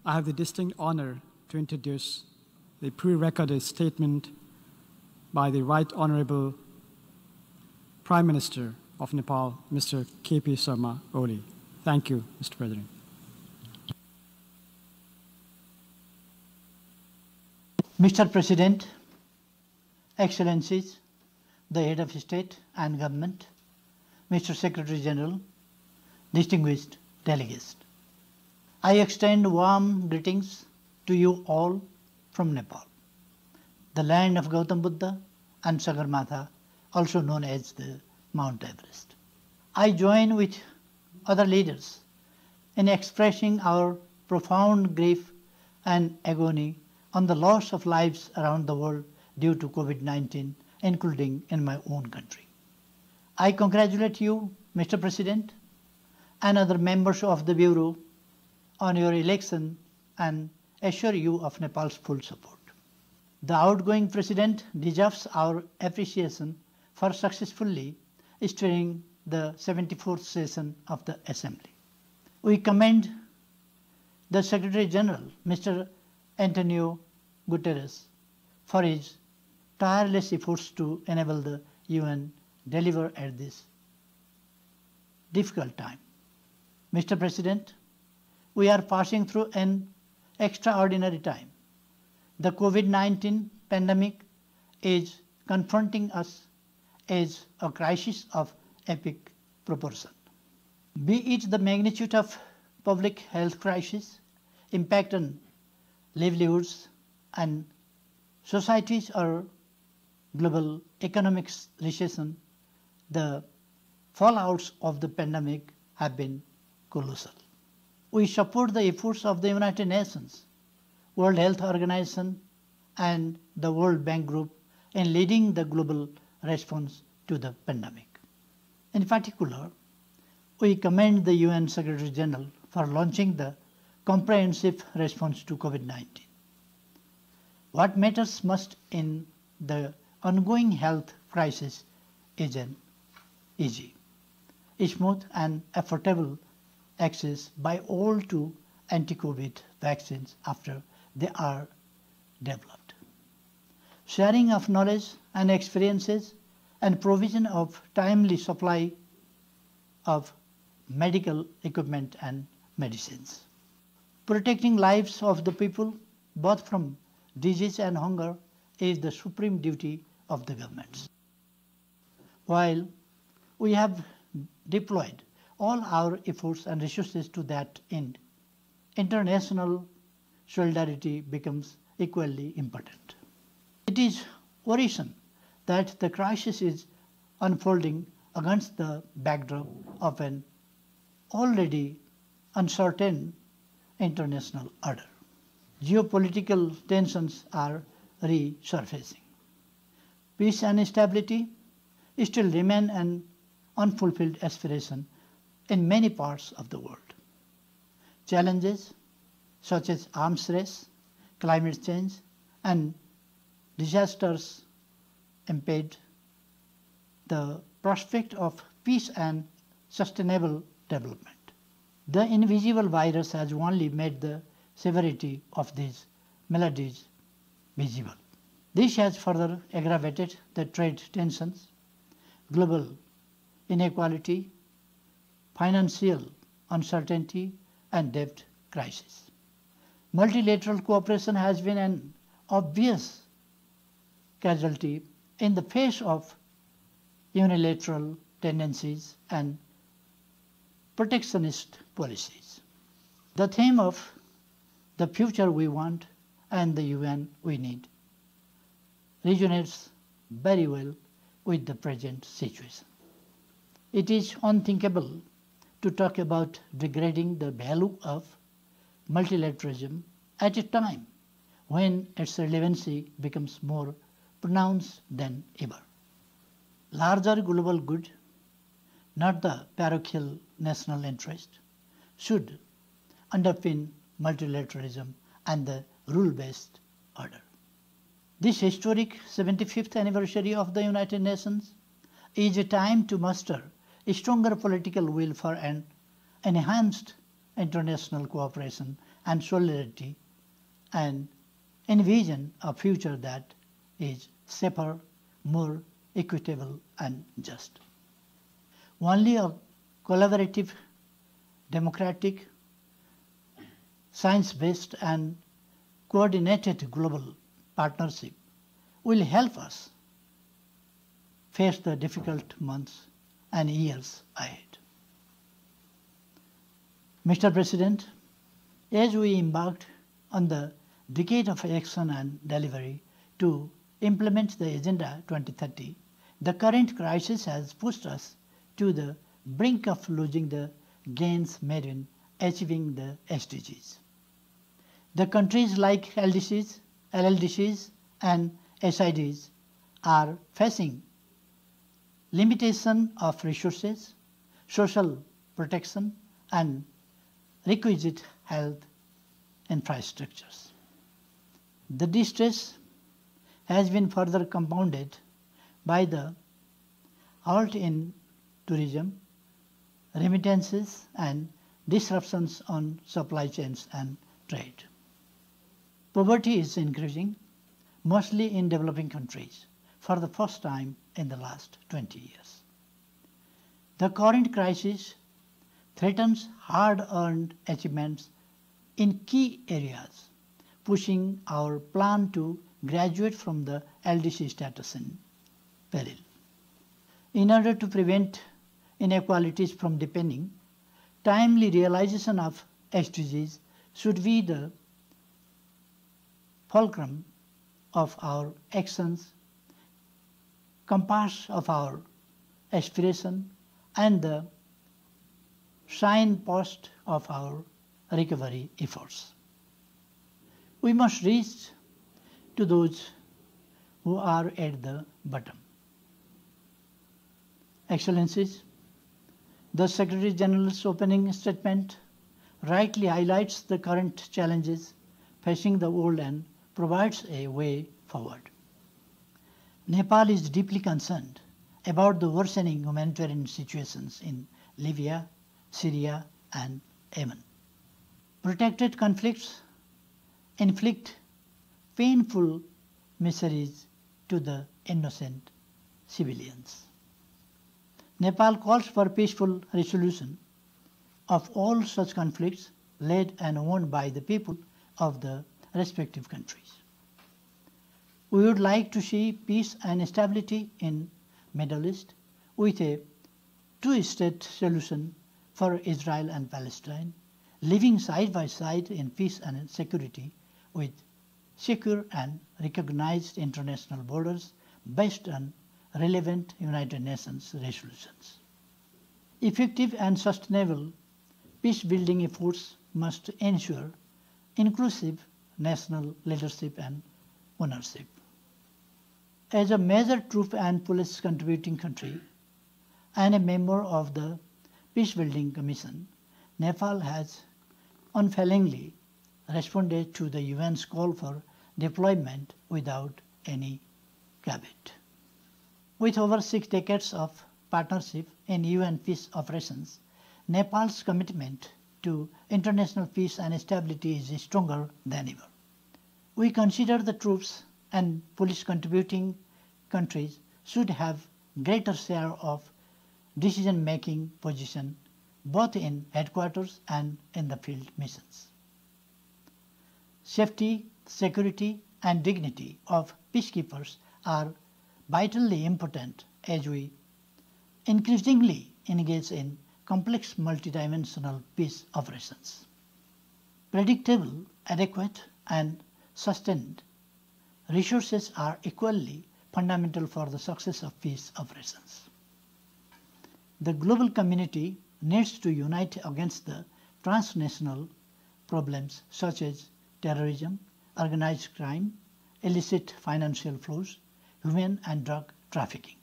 I have the distinct honor to introduce the pre-recorded statement by the Right Honorable Prime Minister of Nepal, Mr. K.P. Sharma Oli. Thank you, Mr. President. Mr. President, Excellencies, the Head of State and Government, Mr. Secretary General, distinguished delegates, I extend warm greetings to you all from Nepal, the land of Gautam Buddha and Sagarmatha, also known as the Mount Everest. I join with other leaders in expressing our profound grief and agony on the loss of lives around the world due to COVID-19, including in my own country. I congratulate you, Mr. President, and other members of the Bureau on your election and assure you of Nepal's full support. The outgoing President deserves our appreciation for successfully steering the 74th session of the Assembly. We commend the Secretary General, Mr. Antonio Guterres, for his tireless efforts to enable the UN deliver at this difficult time. Mr. President, we are passing through an extraordinary time. The COVID-19 pandemic is confronting us as a crisis of epic proportion. Be it the magnitude of public health crisis, impact on livelihoods and societies, or global economic recession, the fallouts of the pandemic have been colossal. We support the efforts of the United Nations, World Health Organization, and the World Bank Group in leading the global response to the pandemic. In particular, we commend the UN Secretary General for launching the comprehensive response to COVID-19. What matters most in the ongoing health crisis is an easy, smooth and affordable access by all to anti-COVID vaccines after they are developed. Sharing of knowledge and experiences and provision of timely supply of medical equipment and medicines. Protecting lives of the people, both from disease and hunger, is the supreme duty of the governments. While we have deployed all our efforts and resources to that end, international solidarity becomes equally important. It is worrisome that the crisis is unfolding against the backdrop of an already uncertain international order. Geopolitical tensions are resurfacing. Peace and stability still remain an unfulfilled aspiration in many parts of the world. Challenges such as arms race, climate change, and disasters impede the prospect of peace and sustainable development. The invisible virus has only made the severity of these maladies visible. This has further aggravated the trade tensions, global inequality, financial uncertainty, and debt crisis. Multilateral cooperation has been an obvious casualty in the face of unilateral tendencies and protectionist policies. The theme of the future we want and the UN we need resonates very well with the present situation. It is unthinkable to talk about degrading the value of multilateralism at a time when its relevancy becomes more pronounced than ever. Larger global good, not the parochial national interest, should underpin multilateralism and the rule-based order. This historic 75th anniversary of the United Nations is a time to muster a stronger political will for an enhanced international cooperation and solidarity and envision a future that is safer, more equitable and just. Only a collaborative, democratic, science-based and coordinated global partnership will help us face the difficult months and years ahead. Mr. President, as we embarked on the decade of action and delivery to implement the Agenda 2030, the current crisis has pushed us to the brink of losing the gains made in achieving the SDGs. The countries like LDCs, LLDCs and SIDs are facing limitation of resources, social protection and requisite health infrastructures. The distress has been further compounded by the halt in tourism, remittances and disruptions on supply chains and trade. Poverty is increasing, mostly in developing countries, for the first time in the last 20 years. The current crisis threatens hard-earned achievements in key areas, pushing our plan to graduate from the LDC status in peril. In order to prevent inequalities from deepening, timely realization of SDGs should be the fulcrum of our actions, compass of our aspiration, and the signpost of our recovery efforts. We must reach to those who are at the bottom. Excellencies, the Secretary General's opening statement rightly highlights the current challenges facing the world and provides a way forward. Nepal is deeply concerned about the worsening humanitarian situations in Libya, Syria, and Yemen. Protracted conflicts inflict painful miseries to the innocent civilians. Nepal calls for peaceful resolution of all such conflicts led and won by the people of the respective countries. We would like to see peace and stability in Middle East with a two-state solution for Israel and Palestine, living side by side in peace and security with secure and recognized international borders based on relevant United Nations resolutions. Effective and sustainable peace-building efforts must ensure inclusive national leadership and ownership. As a major troop and police contributing country and a member of the Peace-Building Commission, Nepal has unfailingly responded to the UN's call for deployment without any caveat. With over 6 decades of partnership in UN peace operations, Nepal's commitment to international peace and stability is stronger than ever. We consider the troops and police contributing countries should have greater share of decision-making position both in headquarters and in the field missions. Safety, security and dignity of peacekeepers are vitally important as we increasingly engage in complex multidimensional peace operations. Predictable, adequate and sustained resources are equally fundamental for the success of peace operations. The global community needs to unite against the transnational problems such as terrorism, organized crime, illicit financial flows, human and drug trafficking.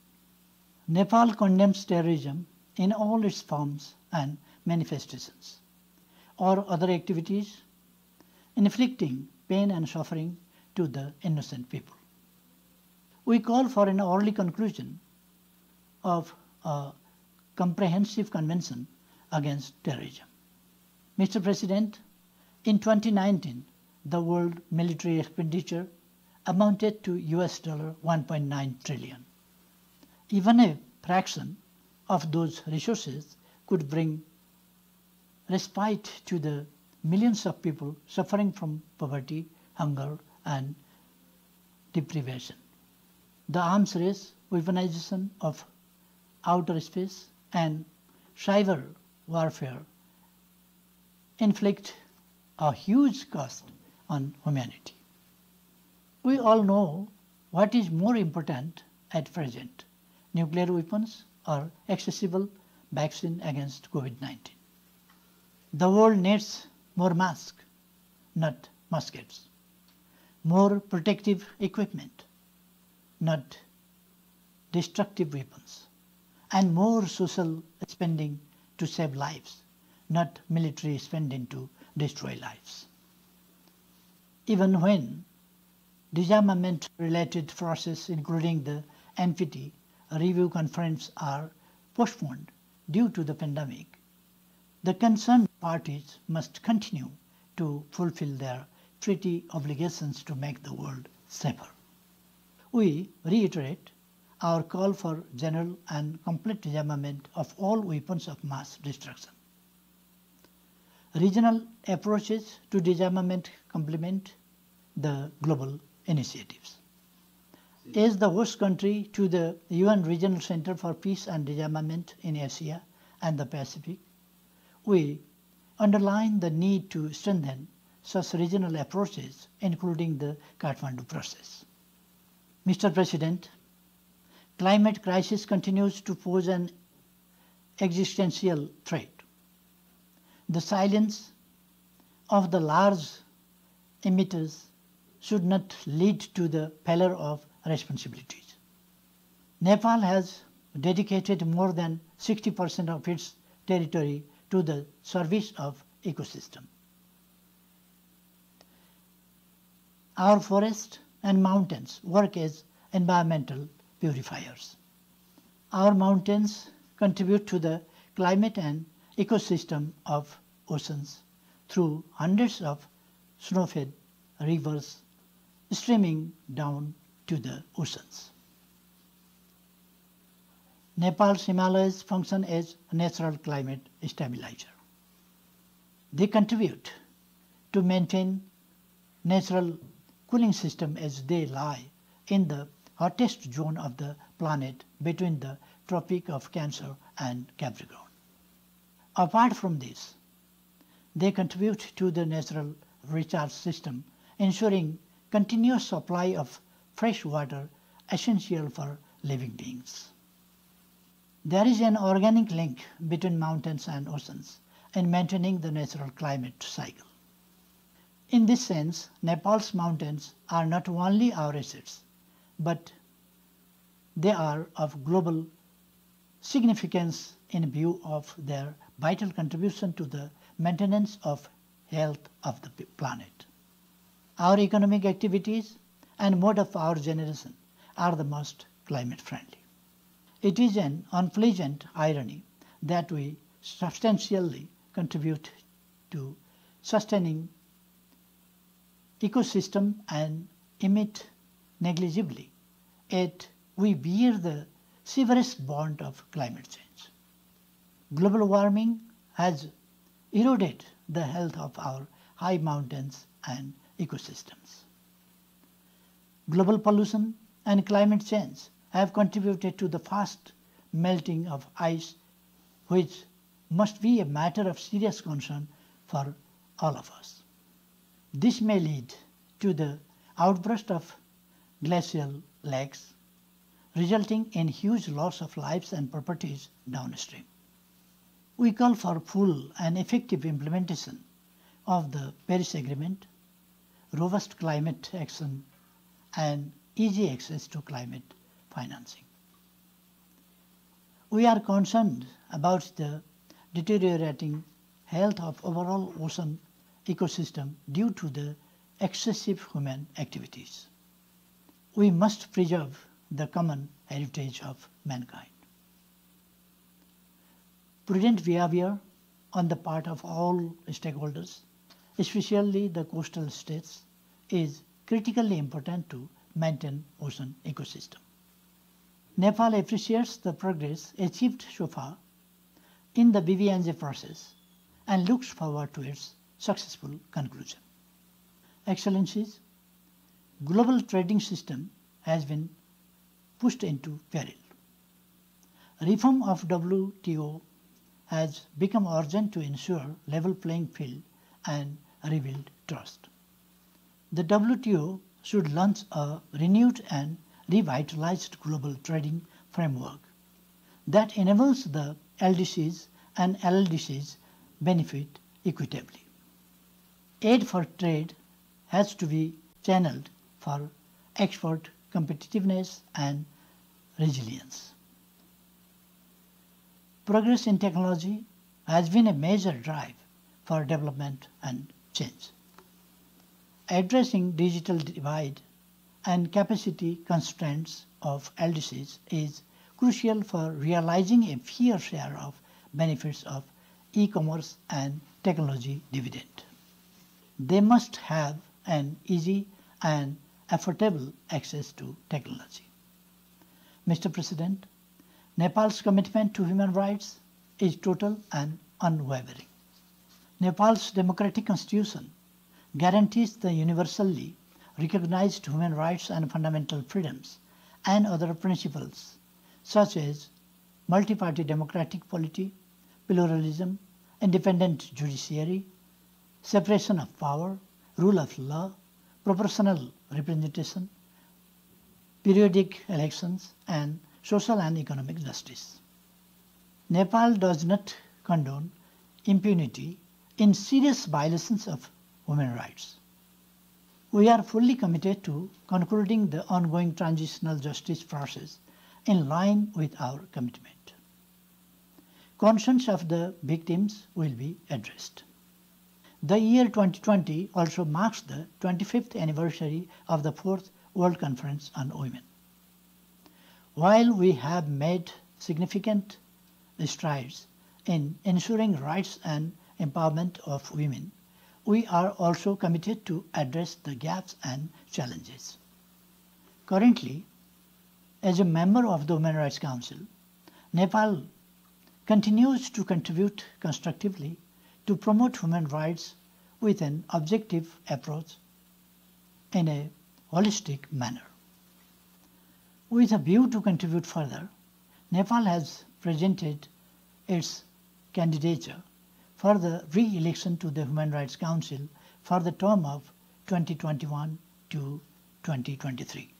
Nepal condemns terrorism in all its forms and manifestations, or other activities inflicting pain and suffering to the innocent people. We call for an early conclusion of a comprehensive convention against terrorism. Mr. President, in 2019, the world military expenditure amounted to US $1.9 trillion. Even a fraction of those resources could bring respite to the millions of people suffering from poverty, hunger, and deprivation. The arms race, weaponization of outer space, and cyber warfare inflict a huge cost on humanity. We all know what is more important at present, nuclear weapons or accessible vaccine against COVID-19. The world needs more masks, not muskets, more protective equipment, not destructive weapons, and more social spending to save lives, not military spending to destroy lives. Even when disarmament-related process, including the NPT review conference, are postponed due to the pandemic, the concerned parties must continue to fulfill their treaty obligations to make the world safer. We reiterate our call for general and complete disarmament of all weapons of mass destruction. Regional approaches to disarmament complement the global initiatives. As the host country to the UN Regional Center for Peace and Disarmament in Asia and the Pacific, we underline the need to strengthen such regional approaches, including the Kathmandu process. Mr. President, climate crisis continues to pose an existential threat. The silence of the large emitters should not lead to the failure of responsibilities. Nepal has dedicated more than 60% of its territory to the service of ecosystem. Our forests and mountains work as environmental purifiers. Our mountains contribute to the climate and ecosystem of oceans through hundreds of snow-fed rivers streaming down to the oceans. Nepal's Himalayas function as a natural climate stabilizer. They contribute to maintain natural cooling system as they lie in the hottest zone of the planet between the Tropic of Cancer and Capricorn. Apart from this, they contribute to the natural recharge system, ensuring continuous supply of fresh water essential for living beings. There is an organic link between mountains and oceans in maintaining the natural climate cycle. In this sense, Nepal's mountains are not only our assets, but they are of global significance in view of their vital contribution to the maintenance of health of the planet. Our economic activities and mode of our generation are the most climate friendly. It is an unpleasant irony that we substantially contribute to sustaining ecosystem and emit negligibly, yet we bear the severest bond of climate change. Global warming has eroded the health of our high mountains and ecosystems. Global pollution and climate change have contributed to the fast melting of ice, which must be a matter of serious concern for all of us. This may lead to the outburst of glacial lakes, resulting in huge loss of lives and properties downstream. We call for full and effective implementation of the Paris Agreement, robust climate action, and easy access to climate financing. We are concerned about the deteriorating health of overall ocean ecosystem due to the excessive human activities. We must preserve the common heritage of mankind. Prudent behavior on the part of all stakeholders, especially the coastal states, is critically important to maintain ocean ecosystem. Nepal appreciates the progress achieved so far in the BBNJ process and looks forward to its successful conclusion. Excellencies, global trading system has been pushed into peril. Reform of WTO has become urgent to ensure level playing field and rebuild trust. The WTO should launch a renewed and revitalized global trading framework that enables the LDCs and LLDCs benefit equitably. Aid for trade has to be channeled for export competitiveness and resilience. Progress in technology has been a major drive for development and change. Addressing digital divide and capacity constraints of LDCs is crucial for realizing a fair share of benefits of e-commerce and technology dividend. They must have an easy and affordable access to technology. Mr. President, Nepal's commitment to human rights is total and unwavering. Nepal's democratic constitution guarantees the universally recognized human rights and fundamental freedoms and other principles such as multi-party democratic polity, pluralism, independent judiciary, separation of power, rule of law, proportional representation, periodic elections, and social and economic justice. Nepal does not condone impunity in serious violations of human rights. We are fully committed to concluding the ongoing transitional justice process in line with our commitment. Concerns of the victims will be addressed. The year 2020 also marks the 25th anniversary of the 4th World Conference on Women. While we have made significant strides in ensuring rights and empowerment of women, we are also committed to address the gaps and challenges. Currently, as a member of the Human Rights Council, Nepal continues to contribute constructively to promote human rights with an objective approach in a holistic manner. With a view to contribute further, Nepal has presented its candidature for the re-election to the Human Rights Council for the term of 2021 to 2023.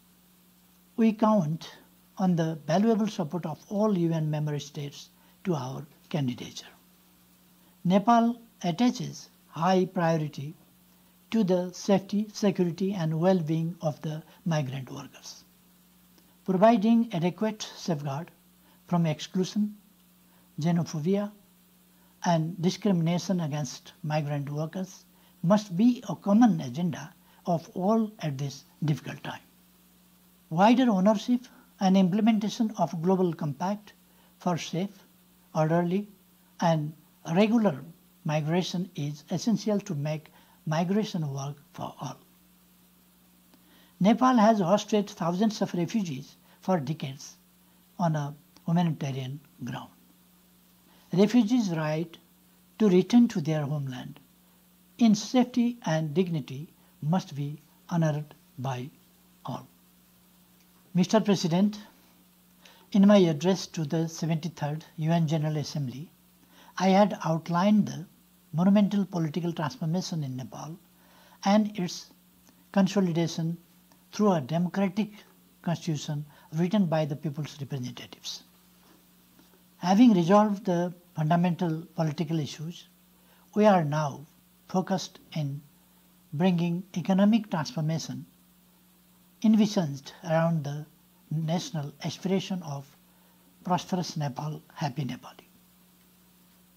We count on the valuable support of all UN member states to our candidature. Nepal attaches high priority to the safety, security, and well-being of the migrant workers. Providing adequate safeguard from exclusion, xenophobia, and discrimination against migrant workers must be a common agenda of all at this difficult time. Wider ownership and implementation of Global Compact for safe, orderly, and regular migration is essential to make migration work for all. Nepal has hosted thousands of refugees for decades on a humanitarian ground. Refugees' right to return to their homeland in safety and dignity must be honored by all. Mr. President, in my address to the 73rd UN General Assembly, I had outlined the monumental political transformation in Nepal and its consolidation through a democratic constitution written by the people's representatives. Having resolved the fundamental political issues, we are now focused in bringing economic transformation envisioned around the national aspiration of prosperous Nepal, happy Nepali.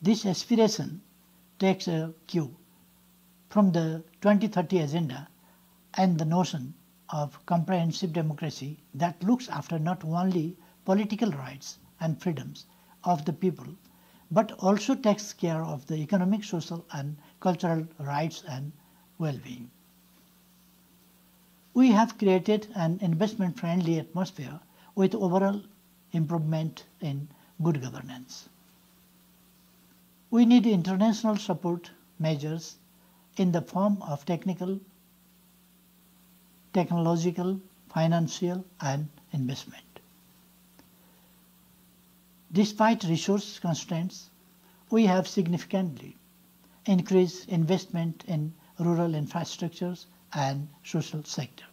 This aspiration takes a cue from the 2030 agenda and the notion of comprehensive democracy that looks after not only political rights and freedoms of the people, but also takes care of the economic, social and cultural rights and well-being. We have created an investment-friendly atmosphere with overall improvement in good governance. We need international support measures in the form of technical, technological, financial and investment. Despite resource constraints, we have significantly increased investment in rural infrastructures and social sector.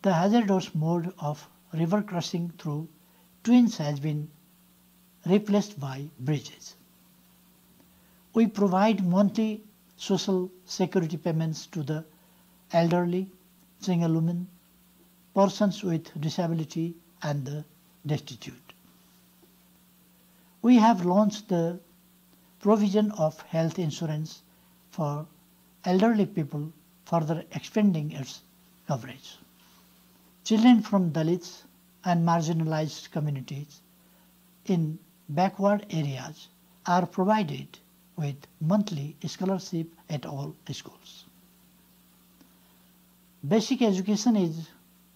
The hazardous mode of river crossing through twins has been replaced by bridges. We provide monthly social security payments to the elderly, single women, persons with disability and the destitute. We have launched the provision of health insurance for elderly people, further expanding its coverage. Children from Dalits and marginalized communities in backward areas are provided with monthly scholarship at all schools. Basic education is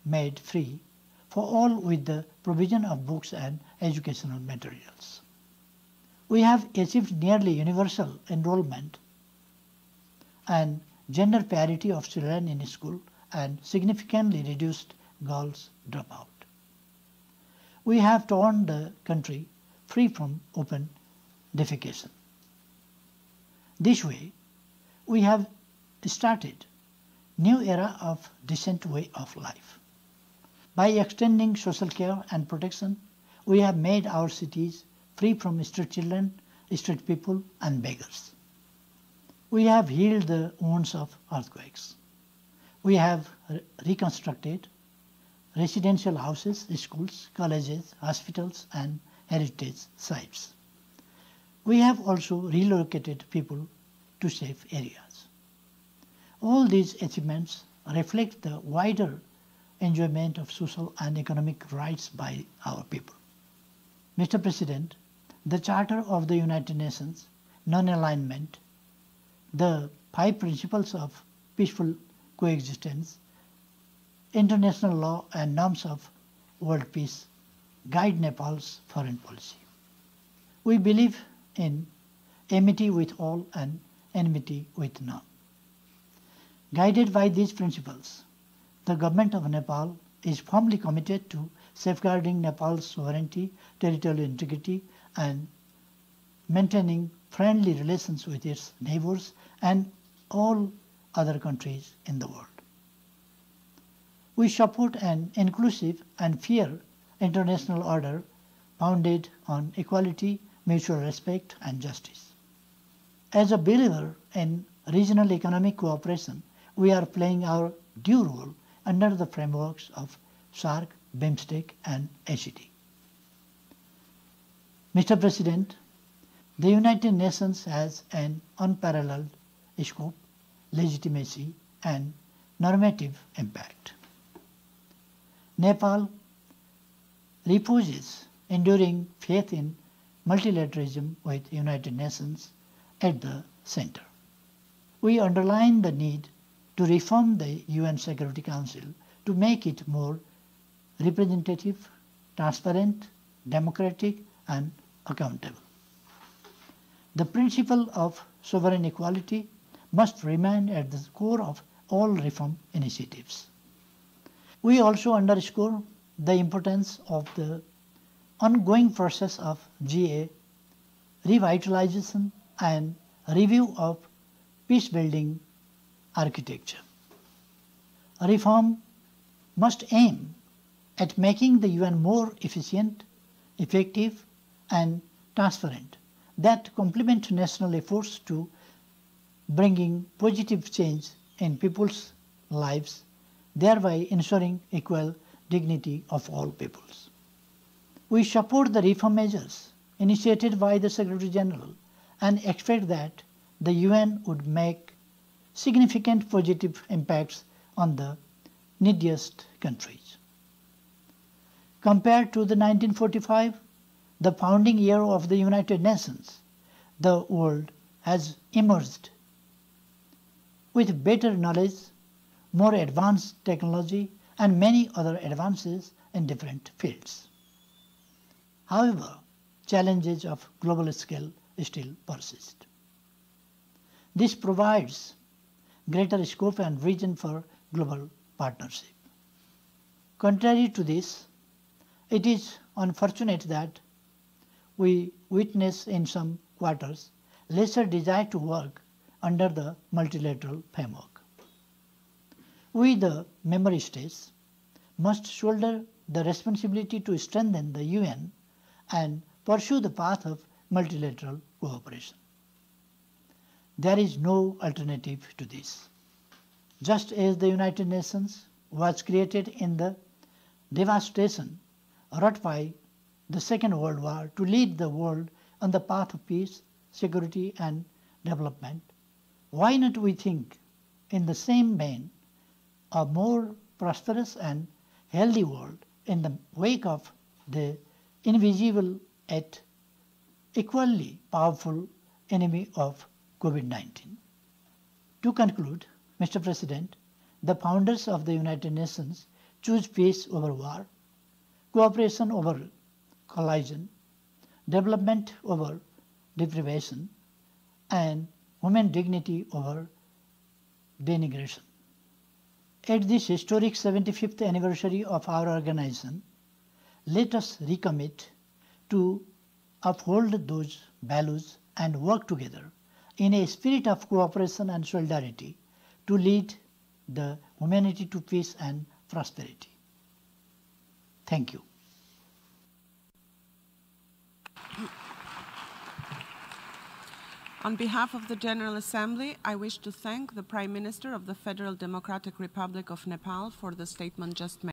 made free for all with the provision of books and educational materials. We have achieved nearly universal enrollment and gender parity of children in school and significantly reduced girls dropout. We have torn the country free from open defecation. This way, we have started new era of decent way of life. By extending social care and protection, we have made our cities free from street children, street people and beggars. We have healed the wounds of earthquakes. We have reconstructed residential houses, schools, colleges, hospitals and heritage sites. We have also relocated people to safe areas. All these achievements reflect the wider enjoyment of social and economic rights by our people. Mr. President, the Charter of the United Nations, non-alignment, the 5 principles of peaceful coexistence, international law and norms of world peace guide Nepal's foreign policy. We believe in amity with all and enmity with none. Guided by these principles, the government of Nepal is firmly committed to safeguarding Nepal's sovereignty, territorial integrity and maintaining friendly relations with its neighbors and all other countries in the world. We support an inclusive and fair international order founded on equality, mutual respect and justice. As a believer in regional economic cooperation, we are playing our due role under the frameworks of SAARC, BIMSTEC and ACT. Mr. President, the United Nations has an unparalleled scope, legitimacy and normative impact. Nepal reposes enduring faith in multilateralism with United Nations at the center. We underline the need to reform the UN Security Council to make it more representative, transparent, democratic and accountable. The principle of sovereign equality must remain at the core of all reform initiatives. We also underscore the importance of the ongoing process of GA revitalization and review of peace-building architecture. Reform must aim at making the UN more efficient, effective and transparent that complement national efforts to bringing positive change in people's lives, thereby ensuring equal dignity of all peoples. We support the reform measures initiated by the Secretary General and expect that the UN would make significant positive impacts on the neediest countries. Compared to the 1945, the founding year of the United Nations, the world has emerged with better knowledge, more advanced technology, and many other advances in different fields. However, challenges of global scale still persist. This provides greater scope and region for global partnership. Contrary to this, it is unfortunate that we witness in some quarters lesser desire to work under the multilateral framework. We, the member states, must shoulder the responsibility to strengthen the UN and pursue the path of multilateral cooperation. There is no alternative to this. Just as the United Nations was created in the devastation wrought by the Second World War to lead the world on the path of peace, security, and development, why not we think in the same vein a more prosperous and healthy world in the wake of the invisible yet equally powerful enemy of COVID-19. To conclude, Mr. President, the founders of the United Nations choose peace over war, cooperation over collision, development over deprivation, and human dignity over denigration. At this historic 75th anniversary of our organization, let us recommit to uphold those values and work together in a spirit of cooperation and solidarity to lead the humanity to peace and prosperity. Thank you. On behalf of the General Assembly, I wish to thank the Prime Minister of the Federal Democratic Republic of Nepal for the statement just made.